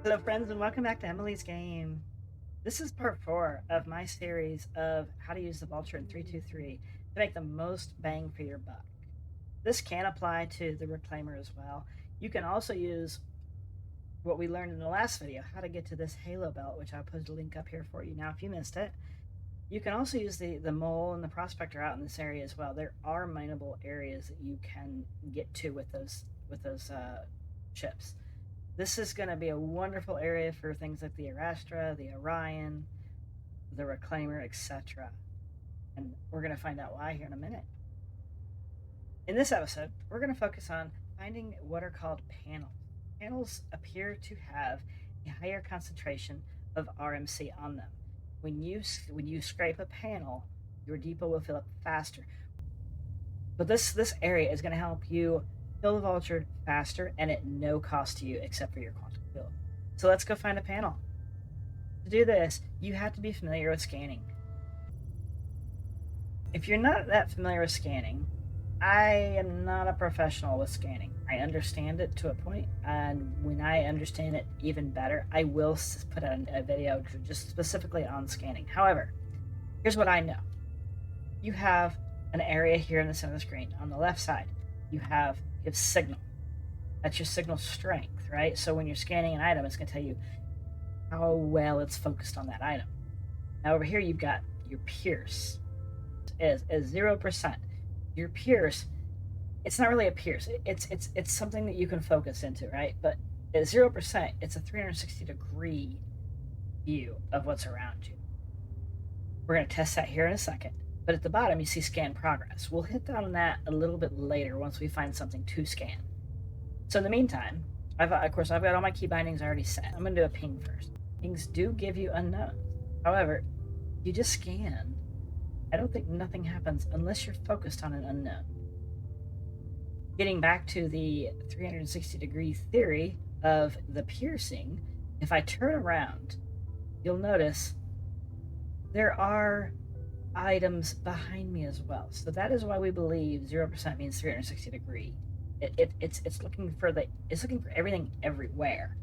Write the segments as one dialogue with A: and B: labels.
A: Hello, friends, and welcome back to Emily's Game. This is part 4 of my series of how to use the Vulture in 323 to make the most bang for your buck. This can apply to the Reclaimer as well. You can also use what we learned in the last video, how to get to this Halo belt, which I'll put a link up here for you now if you missed it. You can also use the mole and the prospector out in this area as well. There are mineable areas that you can get to with those ships. This is going to be a wonderful area for things like the Arastra, the Orion, the Reclaimer, etc. And we're going to find out why here in a minute. In this episode, we're going to focus on finding what are called panels. Panels appear to have a higher concentration of RMC on them. When you scrape a panel, your depot will fill up faster. But this area is going to help you fill the Vulture faster and at no cost to you except for your quantum field. So let's go find a panel. To do this, you have to be familiar with scanning. If you're not that familiar with scanning, I am not a professional with scanning. I understand it to a point, and when I understand it even better, I will put out a video just specifically on scanning. However, here's what I know. You have an area here in the center of the screen. On the left side, you have signal. That's your signal strength, right? So when you're scanning an item, it's going to tell you how well it's focused on that item. Now over here, you've got your pierce is 0%. Your pierce, it's not really a pierce. It's something that you can focus into, right? But at 0%, it's a 360-degree view of what's around you. We're going to test that here in a second. But at the bottom, you see scan progress. We'll hit down on that a little bit later once we find something to scan. So in the meantime, I've got all my key bindings already set. I'm going to do a ping first. Pings do give you unknowns. However, you just scan. I don't think nothing happens unless you're focused on an unknown. Getting back to the 360-degree theory of the piercing, if I turn around, you'll notice there are items behind me as well. So that is why we believe 0% means 360-degree. It's looking for everything everywhere.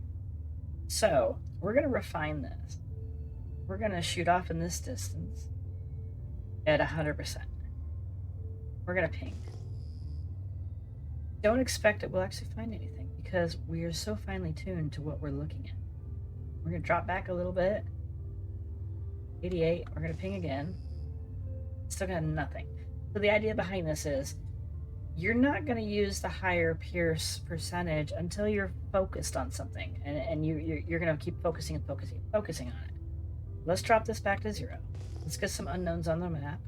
A: So we're going to refine this. We're going to shoot off in this distance at 100%. We're going to ping. Don't expect it will actually find anything because we are so finely tuned to what we're looking at. We're going to drop back a little bit. 88. We're going to ping again. Still got nothing. So the idea behind this is you're not going to use the higher pierce percentage until you're focused on something, and you're going to keep focusing on it. Let's drop this back to 0. Let's get some unknowns on the map.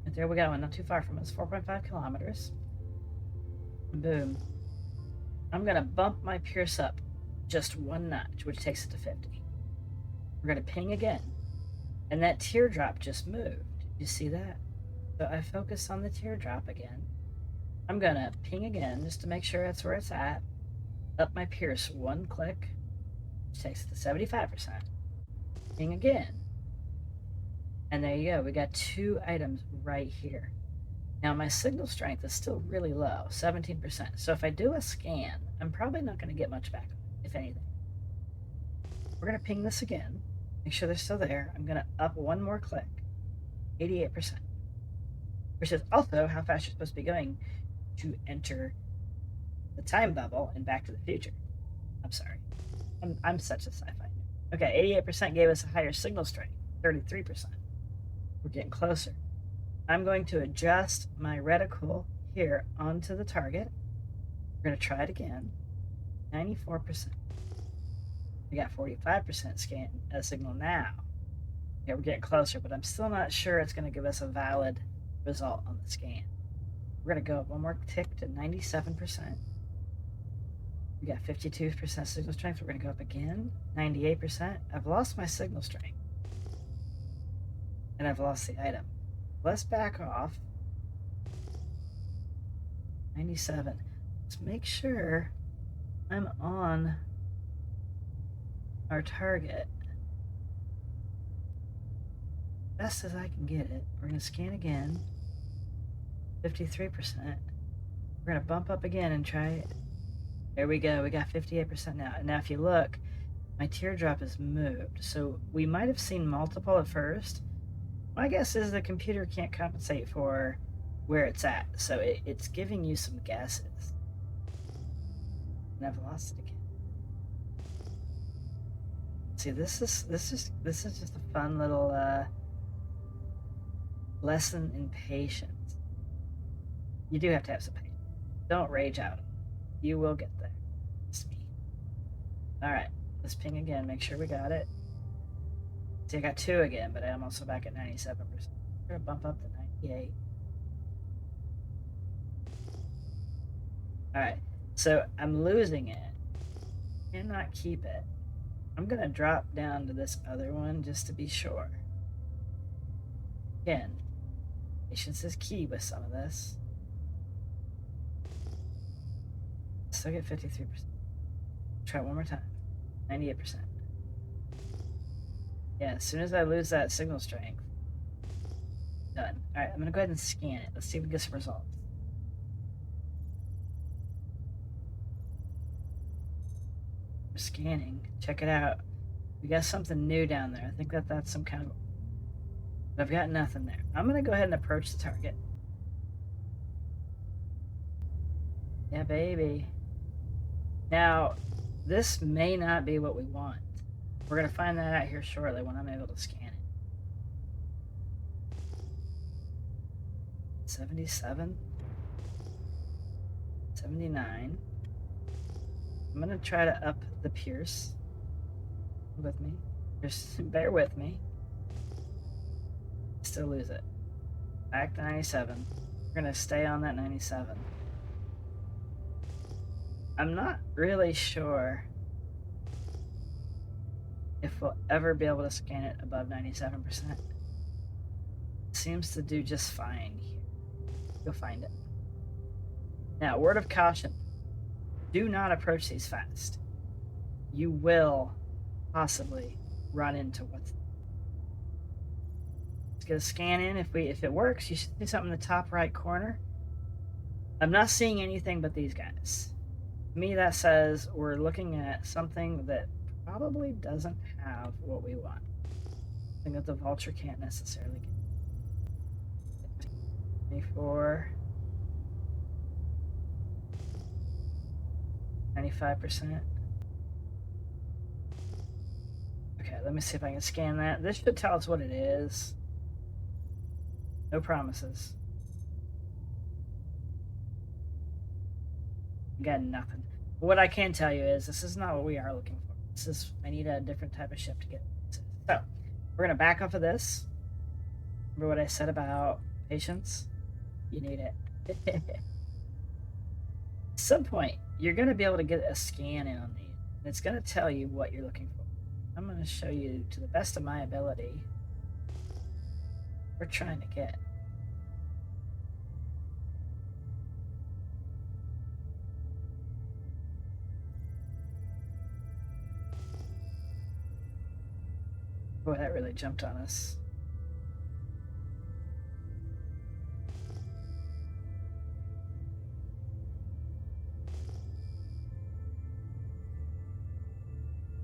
A: And there we go, not too far from us, 4.5 kilometers. Boom. I'm going to bump my pierce up just 1 notch, which takes it to 50. We're going to ping again, and that teardrop just moved. You see that? So I focus on the teardrop again. I'm going to ping again just to make sure that's where it's at. Up my pierce 1 click, which takes it to 75%. Ping again. And there you go. We got 2 items right here. Now my signal strength is still really low, 17%. So if I do a scan, I'm probably not going to get much back, if anything. We're going to ping this again. Make sure they're still there. I'm going to up 1 more click. 88%, which is also how fast you're supposed to be going to enter the time bubble in Back to the Future. I'm sorry. I'm such a sci-fi nerd. Okay, 88% gave us a higher signal strength, 33%. We're getting closer. I'm going to adjust my reticle here onto the target. We're going to try it again. 94%. We got 45% scan signal now. Yeah, we're getting closer, but I'm still not sure it's going to give us a valid result on the scan. We're going to go up 1 more tick to 97%. We got 52% signal strength. We're going to go up again, 98%. I've lost my signal strength. And I've lost the item. Let's back off. 97. Let's make sure I'm on our target. Best as I can get it. We're going to scan again. 53%. We're going to bump up again and try it. There we go. We got 58% now. And now if you look, my teardrop is moved. So we might have seen multiple at first. My guess is the computer can't compensate for where it's at, so it's giving you some guesses. And I've lost it again. See, this is just a fun little lesson in patience. You do have to have some patience. Don't rage out. You will get there. It's me. All right, let's ping again. Make sure we got it. See, I got 2 again, but I'm also back at 97%. We're gonna bump up to 98. All right, so I'm losing it. Cannot keep it. I'm gonna drop down to this other one just to be sure. Again, patience is key with some of this. Still get 53%. Try it one more time. 98%. Yeah, as soon as I lose that signal strength, done. All right, I'm gonna go ahead and scan it. Let's see if we get some results. We're scanning. Check it out. We got something new down there. I think that's some kind of... I've got nothing there. I'm gonna go ahead and approach the target. Yeah, baby. Now, this may not be what we want. We're gonna find that out here shortly when I'm able to scan it. 77, 79. I'm gonna try to up the Pierce with me. Just bear with me. Still lose it. Back to 97. We're gonna stay on that 97. I'm not really sure if we'll ever be able to scan it above 97%. It seems to do just fine here. You'll find it. Now, word of caution. Do not approach these fast. You will possibly run into what's... Let's get a scan in. If it works, you should see something in the top right corner. I'm not seeing anything but these guys. To me, that says we're looking at something that probably doesn't have what we want. Something that the Vulture can't necessarily get. 24. 95%. Okay, let me see if I can scan that. This should tell us what it is. No promises. Got nothing. But what I can tell you is this is not what we are looking for. This is... I need a different type of ship to get this. So we're gonna back off of this. Remember what I said about patience? You need it. At some point, you're gonna be able to get a scan in on these. And it's gonna tell you what you're looking for. I'm gonna show you to the best of my ability what we're trying to get. Boy, that really jumped on us.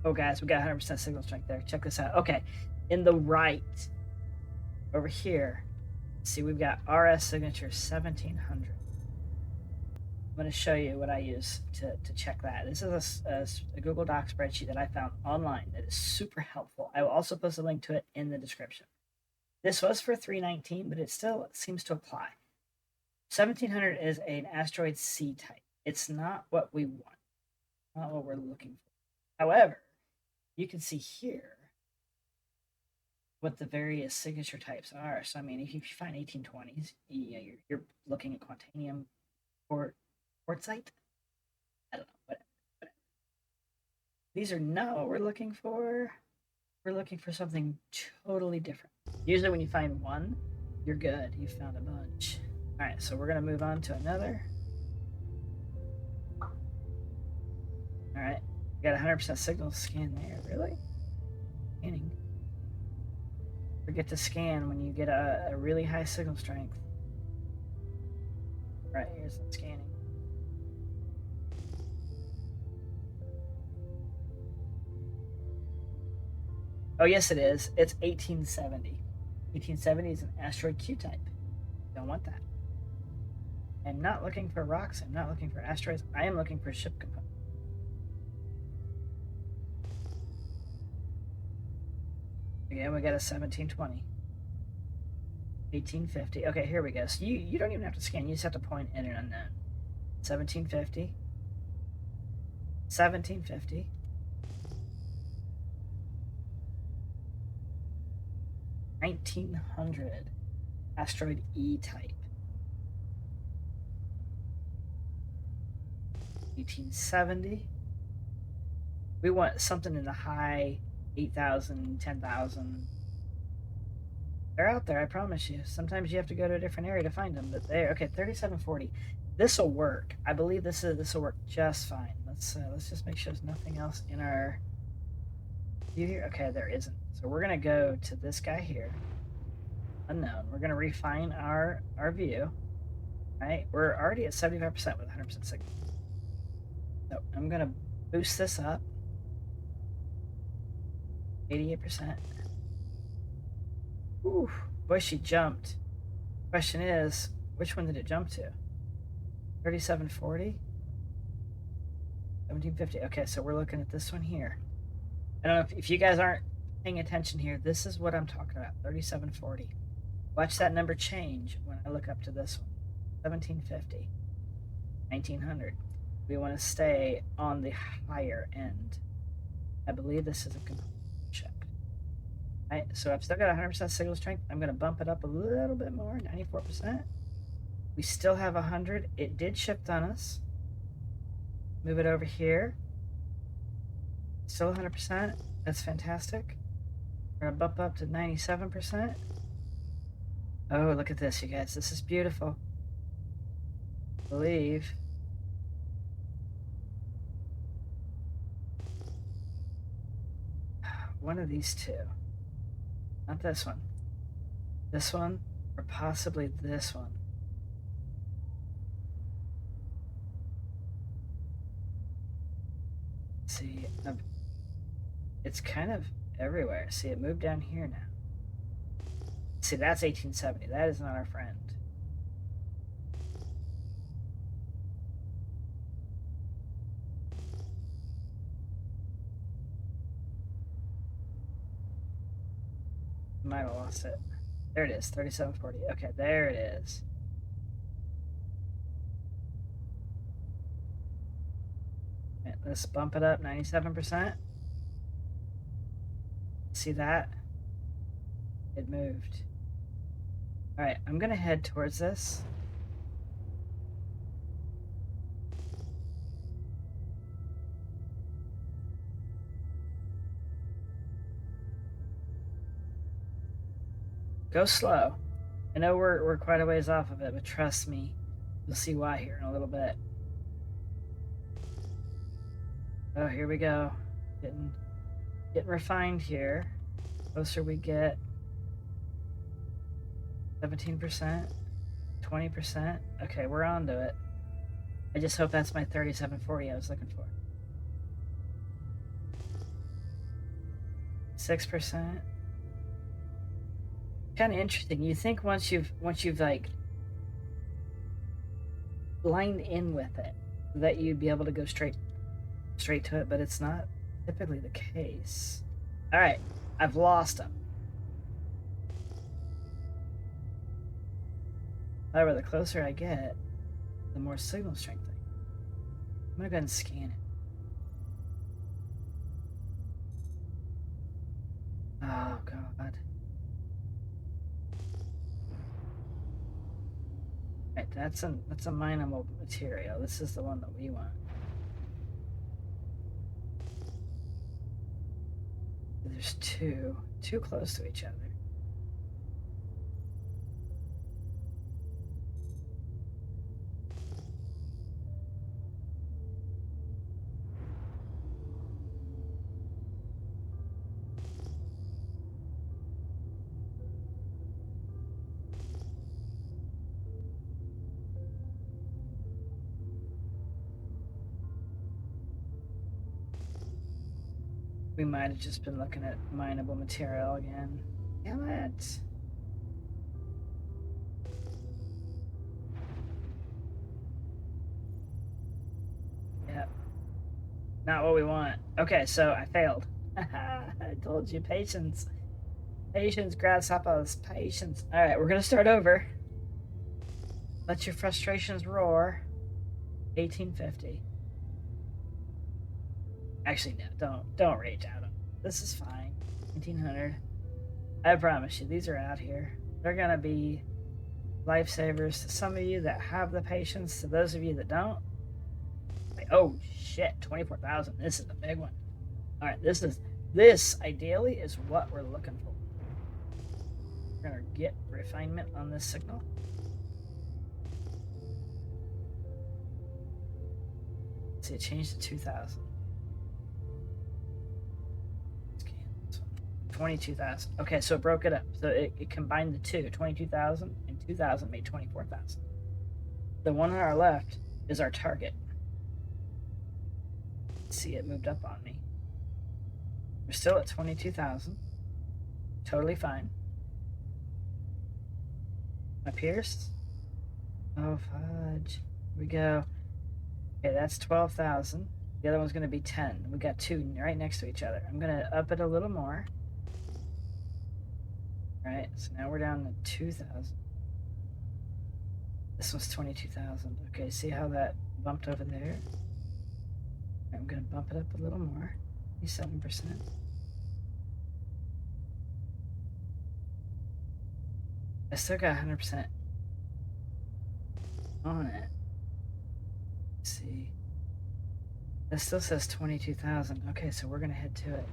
A: Oh, guys, we got 100% signal strength there. Check this out. Okay, in the right, over here, see, we've got RS signature 1700. I'm going to show you what I use to check that. This is a Google Doc spreadsheet that I found online that is super helpful. I will also post a link to it in the description. This was for 319, but it still seems to apply. 1700 is an asteroid C type. It's not what we want, not what we're looking for. However, you can see here what the various signature types are. So, I mean, if you find 1820s, yeah, you're looking at quantanium or quartzite. I don't know, whatever. These are not what we're looking for. We're looking for something totally different. Usually when you find one, you're good. You found a bunch. All right, so we're going to move on to another. All right, we got 100% signal scan there. Really? Scanning. Forget to scan when you get a really high signal strength. All right, here's some scanning. . . . . . . . . . . . . . . . . . . . . . . . . . . . . . . . . . . . . . . . . . . . . . . . . . . . . . . . . . . . . . Oh, yes, it is. It's 1870. 1870 is an asteroid Q-type. Don't want that. I'm not looking for rocks. I'm not looking for asteroids. I am looking for ship components. Again, we got a 1720. 1850. Okay, here we go. So you don't even have to scan. You just have to point in an unknown. 1750. 1750. 1900. Asteroid E-type. 1870. We want something in the high 8,000, 10,000. They're out there, I promise you. Sometimes you have to go to a different area to find them, but they're okay. 3740. This will work. I believe this will work just fine. Let's just make sure there's nothing else in our view here. Okay, there isn't. So we're gonna go to this guy here. Unknown. We're gonna refine our view. Right? We're already at 75% with 100% signal. So I'm gonna boost this up. 88%. Ooh, boy, she jumped. Question is, which one did it jump to? 3740? 1750. Okay, so we're looking at this one here. I don't know if you guys aren't paying attention here. This is what I'm talking about. 3740. Watch that number change when I look up to this one. 1750. 1900. We want to stay on the higher end. I believe this is a component chip. Right, so I've still got 100% signal strength. I'm going to bump it up a little bit more, 94%. We still have 100. It did shift on us. Move it over here. Still 100%. That's fantastic. We're going to bump up to 97%. Oh, look at this, you guys. This is beautiful. I believe. One of these two. Not this one. This one, or possibly this one. See, it's kind of everywhere. See, it moved down here now. See, that's 1870. That is not our friend. Might have lost it. There it is, 3740. Okay, there it is. Right, let's bump it up 97%. See that? It moved. All right, I'm gonna head towards this. Go slow. I know we're quite a ways off of it, but trust me, you'll see why here in a little bit. Oh, here we go. Getting refined here. Closer we get. 17%, 20%. Okay, we're on to it. I just hope that's my 3740 I was looking for. 6%. Kind of interesting. You think once you've like lined in with it that you'd be able to go straight to it, but it's not typically the case. All right, I've lost them. However, the closer I get, the more signal strength I get. I'm gonna go ahead and scan it. Oh god. Right, that's a mineable material. This is the one that we want. There's two close to each other. We might have just been looking at mineable material again. Damn it. Yep. Not what we want. Okay, so I failed. I told you, patience. Patience, grasshoppers, patience. All right, we're gonna start over. Let your frustrations roar. 1850. Actually, no, don't rage out. This is fine. 1900. I promise you, these are out here. They're gonna be lifesavers to some of you that have the patience. To those of you that don't, like, oh shit, 24,000. This is a big one. All right, this ideally is what we're looking for. We're gonna get refinement on this signal. See, it changed to 2,000. 22,000. Okay, so it broke it up. So it combined the two. 22,000 and 2,000 made 24,000. The one on our left is our target. See, it moved up on me. We're still at 22,000. Totally fine. My pierce. Oh, fudge. Here we go. Okay, that's 12,000. The other one's going to be 10. We got two right next to each other. I'm going to up it a little more. All right, so now we're down to 2,000. This was 22,000. Okay, see how that bumped over there? I'm going to bump it up a little more. 7%. I still got 100% on it. Let's see. That still says 22,000. Okay, so we're going to head to it.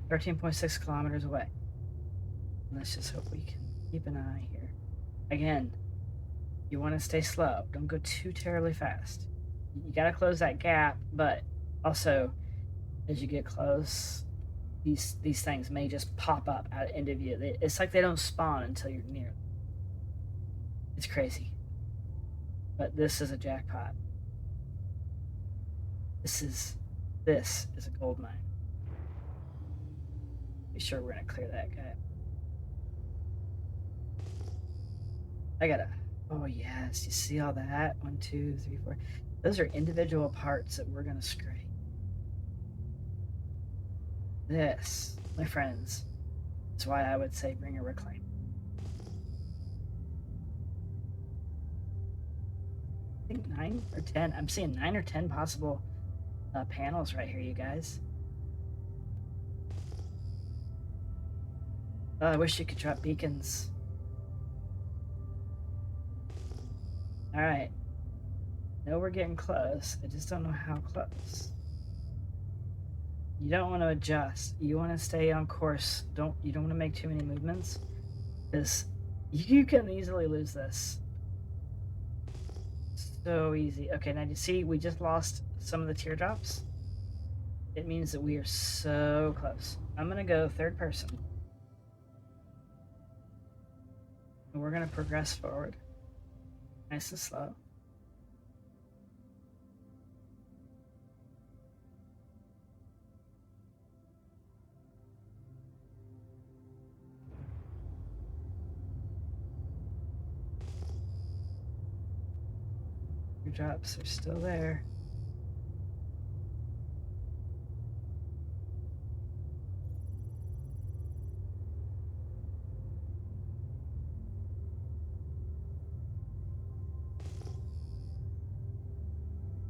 A: 13.6 kilometers away. Let's just hope we can keep an eye here. Again, you want to stay slow. Don't go too terribly fast. You got to close that gap, but also as you get close, these things may just pop up out of end of you. It's like they don't spawn until you're near them. It's crazy. But this is a jackpot. This is a gold mine. Be sure we're going to clear that guy. I gotta. Oh, yes. You see all that? 1, 2, 3, 4. Those are individual parts that we're going to scrape. This, my friends, is why I would say bring a reclaim. I think 9 or 10. I'm seeing 9 or 10 possible panels right here, you guys. Oh, I wish you could drop beacons. All right. No, we're getting close. I just don't know how close. You don't want to adjust. You want to stay on course. You don't want to make too many movements, because you can easily lose this. So easy. Okay, now you see we just lost some of the teardrops. It means that we are so close. I'm gonna go third person. And we're gonna progress forward. Nice and slow. Your drops are still there.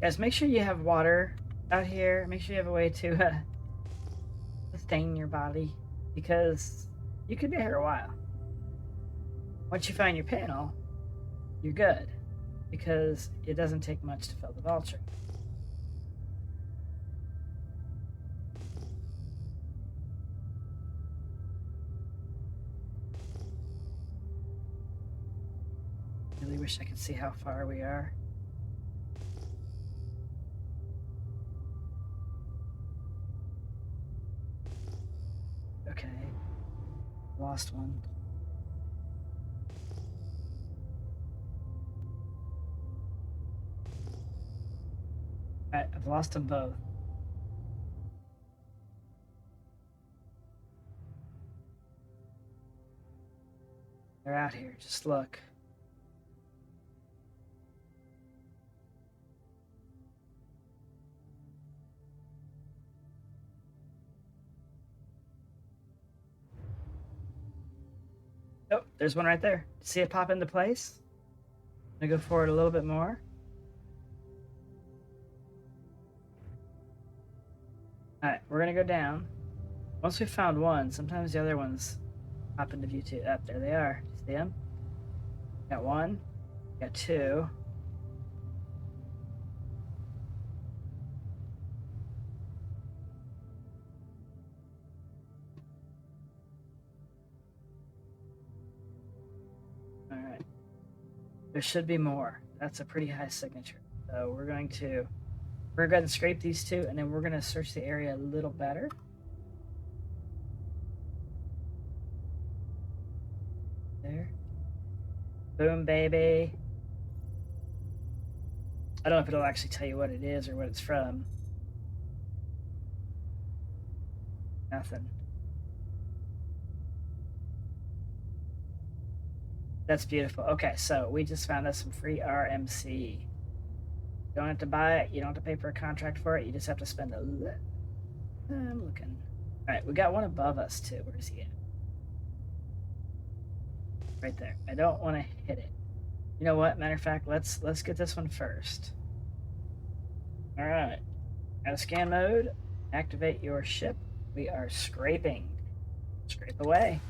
A: Guys, make sure you have water out here. Make sure you have a way to sustain your body, because you could be here a while. Once you find your panel, you're good, because it doesn't take much to fill the Vulture. Really wish I could see how far we are. Okay, lost one. Alright, I've lost them both. They're out here. Just look. Oh, there's one right there. See it pop into place? I'm gonna go forward a little bit more. Alright, we're gonna go down. Once we found one, sometimes the other ones pop into view too. Up there they are. See them? Got one, got two. Alright. There should be more. That's a pretty high signature. So we're going to go ahead and scrape these two, and then we're going to search the area a little better. There. Boom, baby. I don't know if it'll actually tell you what it is or what it's from. Nothing. That's beautiful. Okay, so we just found us some free RMC. You don't have to buy it. You don't have to pay for a contract for it. You just have to spend a little. I'm looking. All right, we got one above us too. Where's he at? Right there. I don't want to hit it. You know what? Matter of fact, let's get this one first. All right. Out of scan mode. Activate your ship. We are scraping. Scrape away.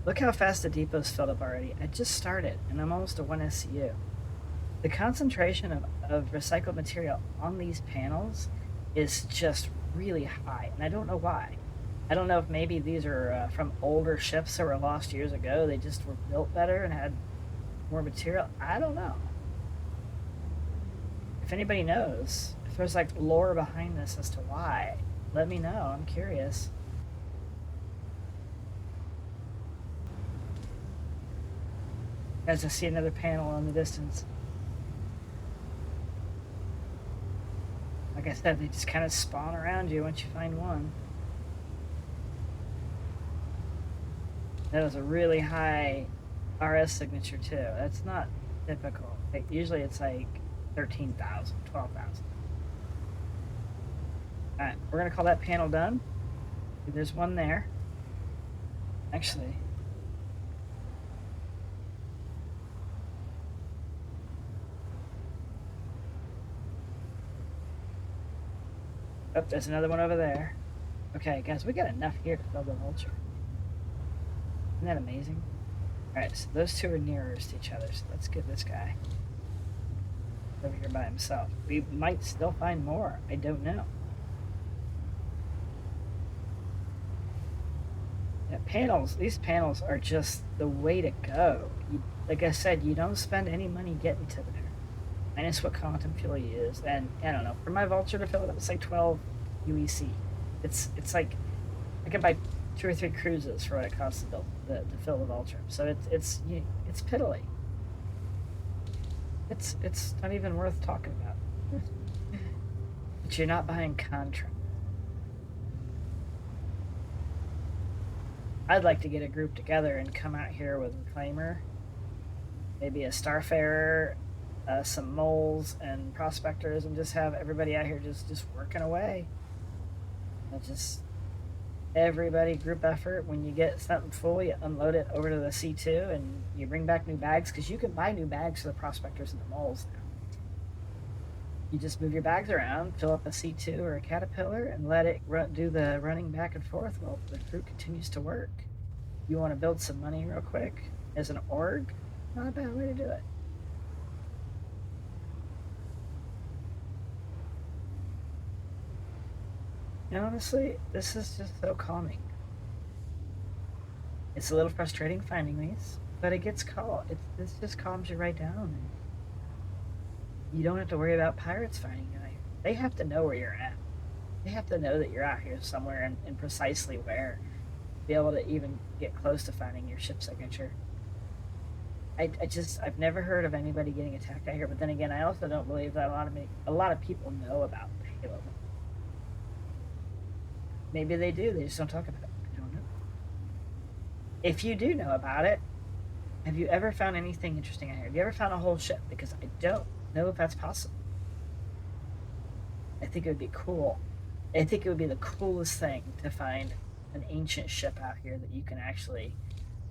A: Look how fast the depot's filled up already. I just started, and I'm almost to 1 SCU. The concentration of recycled material on these panels is just really high, and I don't know why. I don't know if maybe these are from older ships that were lost years ago. They just were built better and had more material. I don't know. If anybody knows, if there's like lore behind this as to why, let me know. I'm curious. As I see another panel in the distance. Like I said, they just kind of spawn around you once you find one. That was a really high RS signature too. That's not typical. Usually it's like 13,000, 12,000. Alright, we're going to call that panel done. There's one there. Actually, oh, there's another one over there. Okay, guys, we got enough here to build the Vulture. Isn't that amazing? Alright, so those two are nearest to each other, so let's get this guy over here by himself. We might still find more. I don't know. Yeah, panels, these panels are just the way to go. Like I said, you don't spend any money getting to there. Minus what quantum fuel you use. And I don't know, for my Vulture to fill it up, it's like 12 aUEC. It's like I could buy 2 or 3 cruises for what it costs to build to fill the Vulture. So it's piddly. It's not even worth talking about. But you're not buying contract. I'd like to get a group together and come out here with a Reclaimer, maybe a Starfarer, some moles and prospectors, and just have everybody out here just working away. And just everybody group effort. When you get something full, you unload it over to the C2 and you bring back new bags, because you can buy new bags for the prospectors and the moles now. You just move your bags around, fill up a C2 or a Caterpillar, and let it do the running back and forth while the crew continues to work. You want to build some money real quick as an org? Not a bad way to do it. And honestly, this is just so calming. It's a little frustrating finding these, but it gets called. This just calms you right down. You don't have to worry about pirates finding you out here. They have to know where you're at. They have to know that you're out here somewhere and precisely where. be able to even get close to finding your ship signature. I've never heard of anybody getting attacked out here, but then again, I also don't believe that a lot of people know about Halo. Maybe they do, they just don't talk about it. I don't know. If you do know about it, have you ever found anything interesting out here? Have you ever found a whole ship? Because I don't know if that's possible. I think it would be cool. I think it would be the coolest thing to find an ancient ship out here that you can actually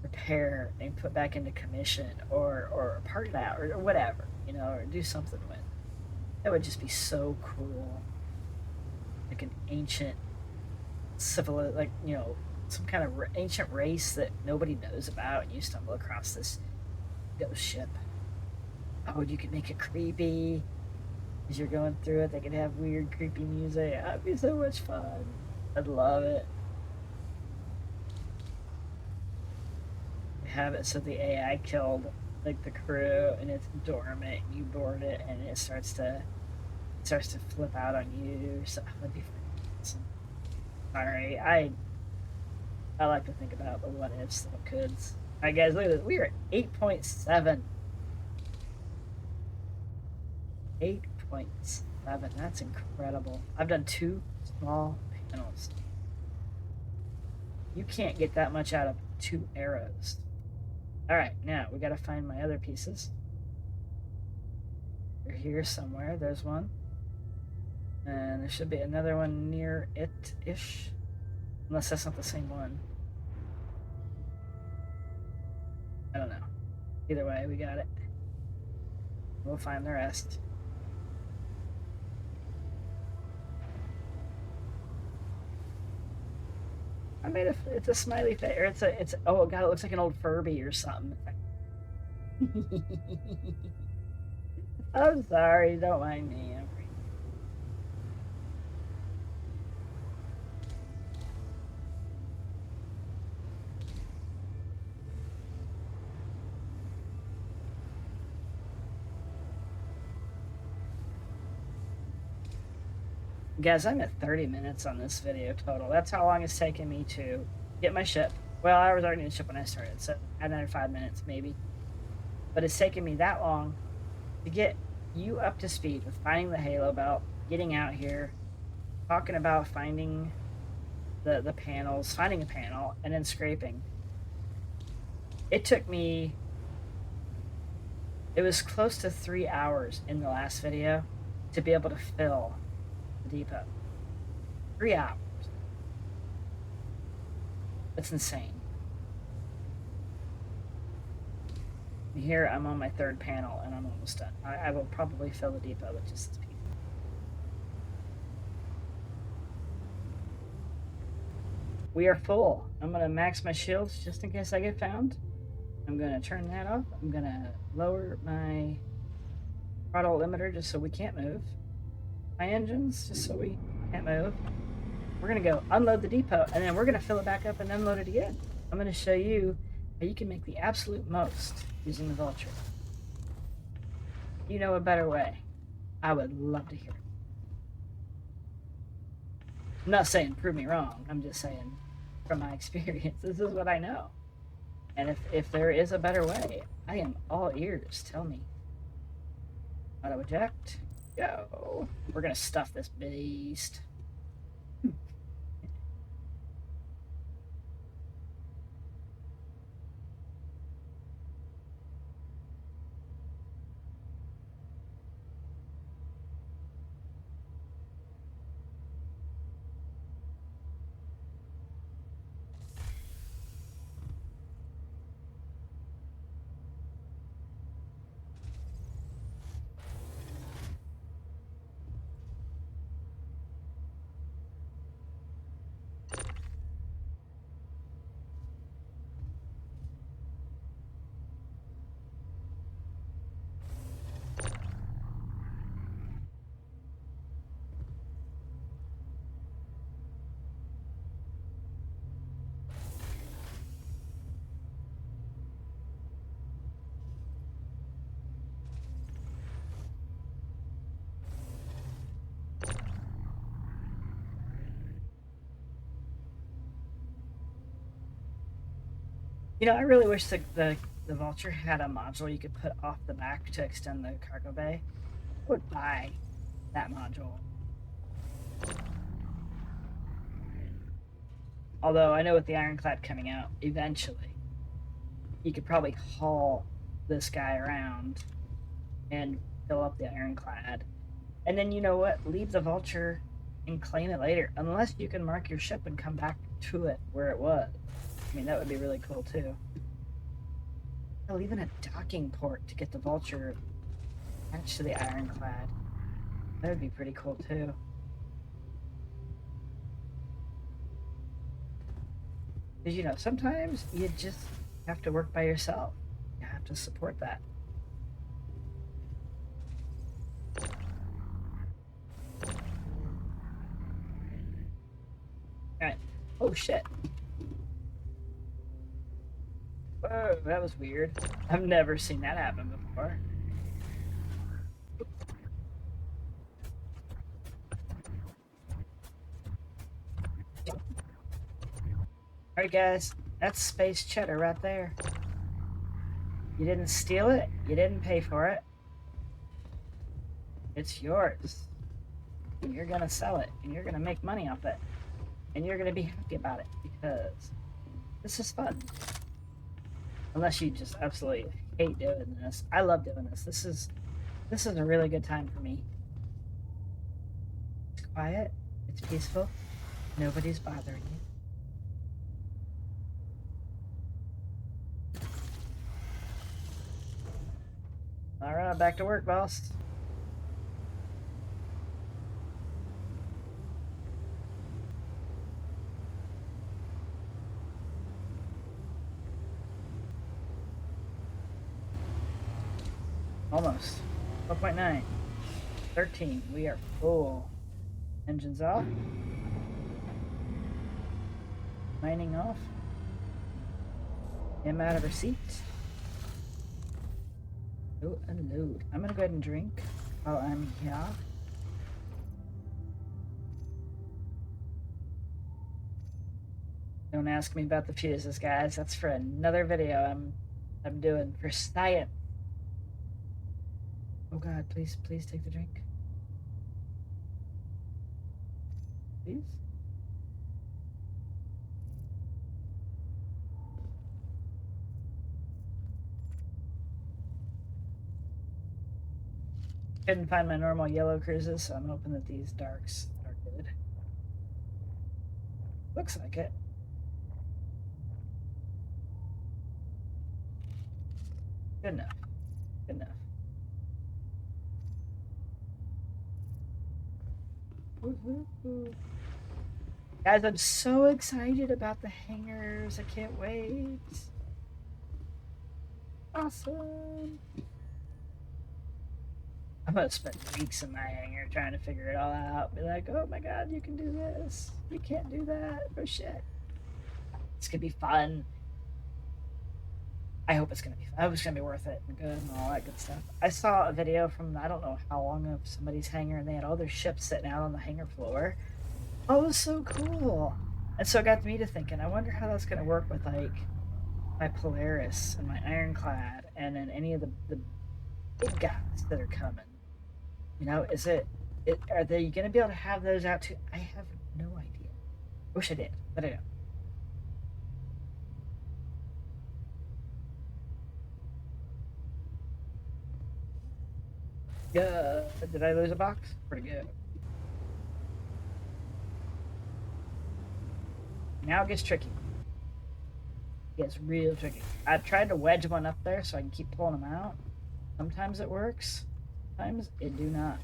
A: repair and put back into commission or part it out or whatever, you know, or do something with. That would just be so cool. Like an ancient civil, like, you know, some kind of ancient race that nobody knows about, and you stumble across this ghost ship. Oh, you could make it creepy as you're going through it. They could have weird, creepy music. That'd be so much fun. I'd love it. Have it so the AI killed like the crew and it's dormant. You board it and it starts to flip out on you. So that'd be awesome. Sorry, I like to think about the what ifs, the what coulds. All right, guys, look at this. We are at 8.7. 8.7. That's incredible. I've done 2 small panels. You can't get that much out of 2 arrows. All right, now we got to find my other pieces. They're here somewhere. There's one. And there should be another one near it-ish. Unless that's not the same one. I don't know. Either way, we got it. We'll find the rest. I made it's a smiley face, or it's oh god, it looks like an old Furby or something. I'm sorry, don't mind me. Guys, I'm at 30 minutes on this video total. That's how long it's taken me to get my ship. Well, I was already in the ship when I started, so another 5 minutes maybe. But it's taken me that long to get you up to speed with finding the Halo belt, getting out here, talking about finding the panels, finding a panel, and then scraping. It took me, it was close to 3 hours in the last video to be able to fill the depot. 3 hours. That's insane. Here I'm on my 3rd panel and I'm almost done. I will probably fill the depot with just this piece. We are full. I'm going to max my shields just in case I get found. I'm going to turn that off. I'm going to lower my throttle limiter just so we can't move. My engines just so we can't move. We're going to go unload the depot and then we're going to fill it back up and then load it again. I'm going to show you how you can make the absolute most using the Vulture. You know a better way? I would love to hear it. I'm not saying prove me wrong. I'm just saying from my experience, this is what I know. And if there is a better way, I am all ears. Tell me. Auto eject. Go. We're going to stuff this beast. You know, I really wish the Vulture had a module you could put off the back to extend the cargo bay. I would buy that module. Although I know with the ironclad coming out eventually, you could probably haul this guy around and fill up the ironclad. And then you know what? Leave the Vulture and claim it later. Unless you can mark your ship and come back to it where it was. I mean, that would be really cool too. Hell, even a docking port to get the Vulture attached to the ironclad. That would be pretty cool too. Because, you know, sometimes you just have to work by yourself. You have to support that. Alright. Oh, shit. Whoa, that was weird. I've never seen that happen before. Alright, guys. That's space cheddar right there. You didn't steal it. You didn't pay for it. It's yours. And you're gonna sell it. And you're gonna make money off it. And you're gonna be happy about it. Because this is fun. Unless you just absolutely hate doing this. I love doing this. This is a really good time for me. It's quiet. It's peaceful. Nobody's bothering you. All right, back to work, boss. Almost. 12.9. 13. We are full. Engines off. Mining off. I'm out of receipt. Oh, unload. I'm gonna go ahead and drink while I'm here. Don't ask me about the fuses, guys. That's for another video I'm doing for science. Oh God, please take the drink. Please. Couldn't find my normal yellow cruises, so I'm hoping that these darks are good. Looks like it. Good enough. Good enough. Woo-hoo-hoo. Guys, I'm so excited about the hangars. I can't wait. Awesome. I'm gonna spend weeks in my hangar trying to figure it all out. Be like, oh my God, you can do this. You can't do that. Oh shit. It's gonna be fun. I hope it's gonna be fun. I hope it's gonna be worth it and good and all that good stuff. I saw a video from I don't know how long of somebody's hangar, and they had all their ships sitting out on the hangar floor. Oh, it was so cool. And so it got me to thinking, I wonder how that's gonna work with like my Polaris and my Ironclad and then any of the big guys that are coming. You know, are they gonna be able to have those out too? I have no idea. Wish I did, but I don't. Did I lose a box? Pretty good. Now it gets tricky. It gets real tricky. I've tried to wedge one up there so I can keep pulling them out. Sometimes it works. Sometimes it do not.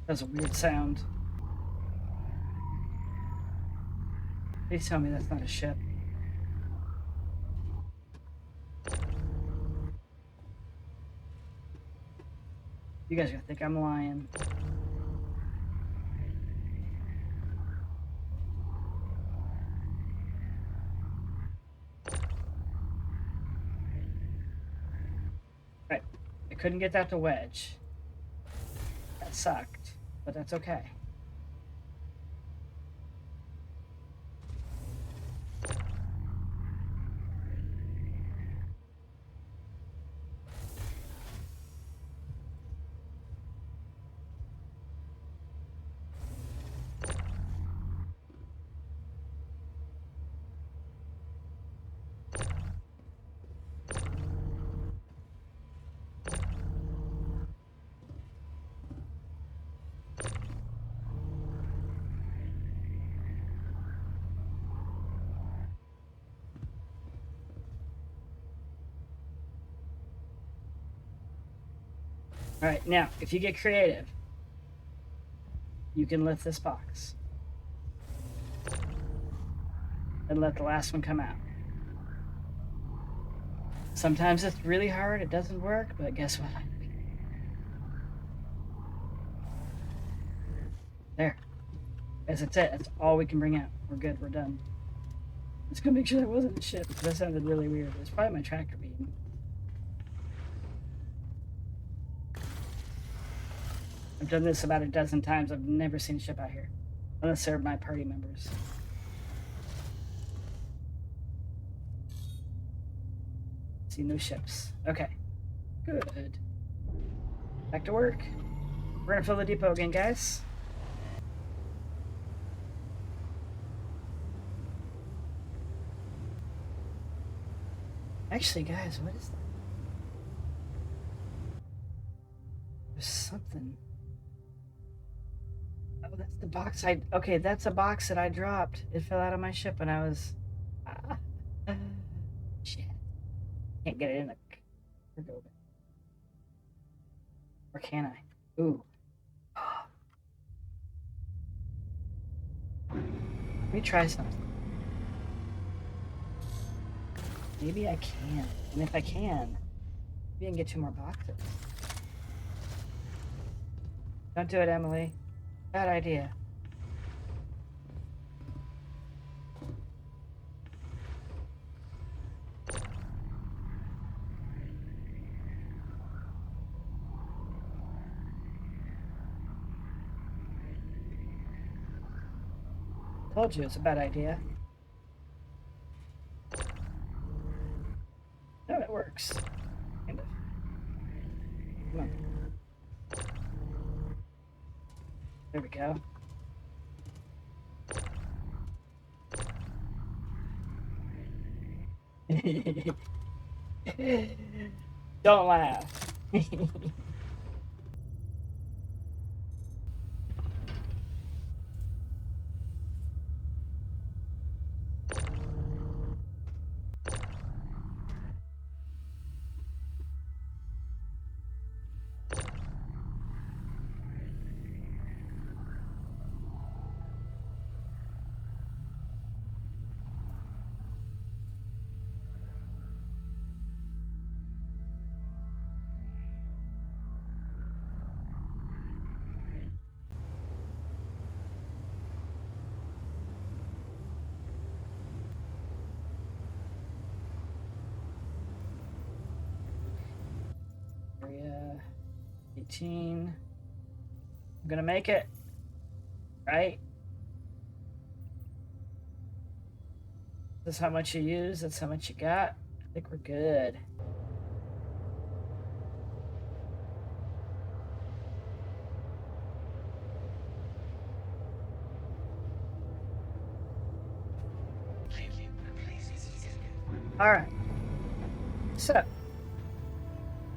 A: That's a weird sound. Please tell me that's not a ship. You guys are gonna think I'm lying. Right. I couldn't get that to wedge. That sucked, but that's okay. All right, now, if you get creative, you can lift this box and let the last one come out. Sometimes it's really hard, it doesn't work, but guess what? There. That's it. That's all we can bring out. We're good. We're done. Let's go make sure that wasn't a ship, because that sounded really weird. It's probably my tractor beam. I've done this about a dozen times. I've never seen a ship out here. Unless they're my party members. See no ships. Okay. Good. Back to work. We're gonna fill the depot again, guys. Actually, guys, what is that? There's something. Oh, that's the box okay, that's a box that I dropped. It fell out of my ship when I was... shit. Can't get it in the cargo. Or can I? Ooh. Let me try something. Maybe I can. And if I can, maybe I can get 2 more boxes. Don't do it, Emily. Bad idea. Told you it's a bad idea. No, it works. Kind of. Come on. There we go. Don't laugh. Area 18. I'm gonna make it. Right? This is how much you use, that's how much you got. I think we're good. Alright. So,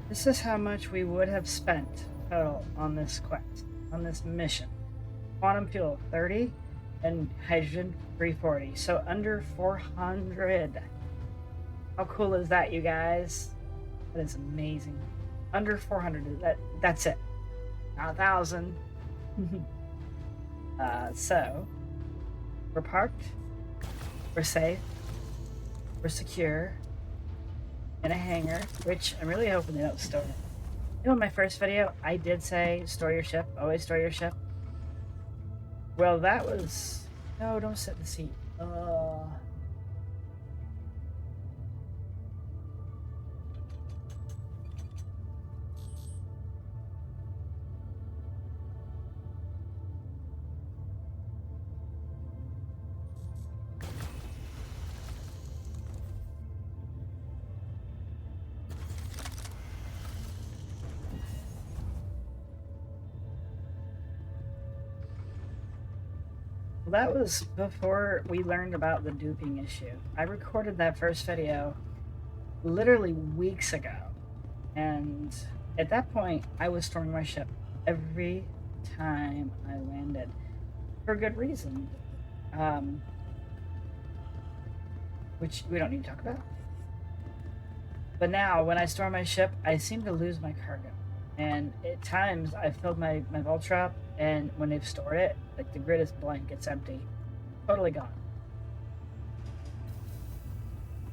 A: this is how much we would have spent total on this quest, on this mission. Quantum fuel 30 and hydrogen 340. So under 400. How cool is that, you guys? That is amazing. Under 400. That's it. Not 1,000. So we're parked. We're safe. We're secure. In a hangar, which I'm really hoping they don't store it. You know, in my first video, I did say store your ship. Always store your ship. Well, that was... No, don't sit in the seat. That was before we learned about the duping issue. I recorded that first video literally weeks ago, and at that point I was storing my ship every time I landed for good reason, which we don't need to talk about. But now when I store my ship, I seem to lose my cargo, and at times I've filled my Vulture up, and when they've stored it, like the grid is blank, it's empty, totally gone.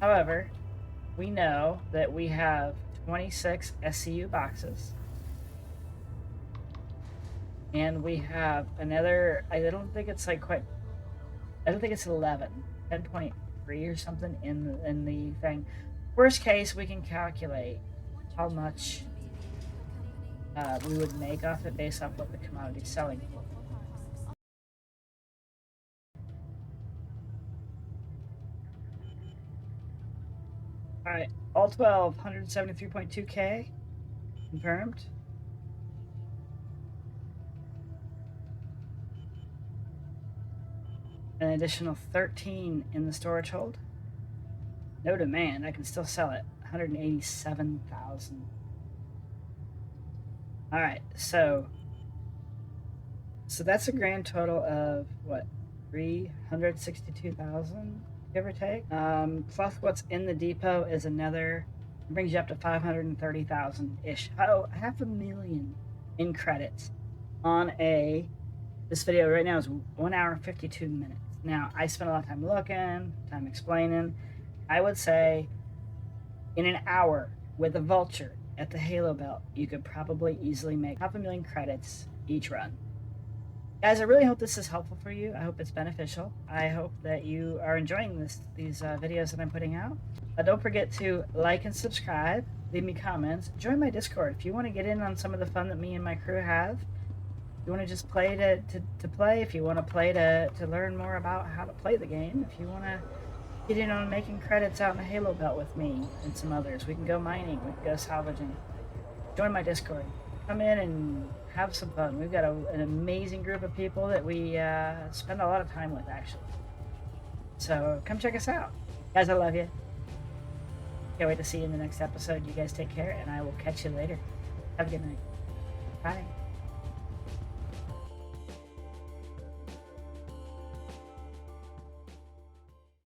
A: However, we know that we have 26 SCU boxes, and we have another, I don't think it's like quite, I don't think it's 11, 10.3 or something in the thing. Worst case, we can calculate how much we would make off it based off what the commodity is selling for. Alright, all 12, 173.2k confirmed. An additional 13 in the storage hold. No demand, I can still sell it. 187,000. Alright, so that's a grand total of what, 362,000, give or take. Plus what's in the depot is another, brings you up to 530,000 ish. Oh, 500,000 in credits on this video right now is 1 hour and 52 minutes. Now I spent a lot of time looking, time explaining. I would say in an hour with a Vulture at the Halo Belt, you could probably easily make 500,000 credits each run. Guys, I really hope this is helpful for you. I hope it's beneficial. I hope that you are enjoying these videos that I'm putting out. Don't forget to like and subscribe, leave me comments, join my Discord if you want to get in on some of the fun that me and my crew have. If you want to just play to play, if you want to play to learn more about how to play the game, if you want to get in on making credits out in the Halo Belt with me and some others, we can go mining, we can go salvaging. Join my Discord. Come in and have some fun. We've got an amazing group of people that we spend a lot of time with, actually. So come check us out. Guys, I love you. Can't wait to see you in the next episode. You guys take care, and I will catch you later. Have a good night. Bye.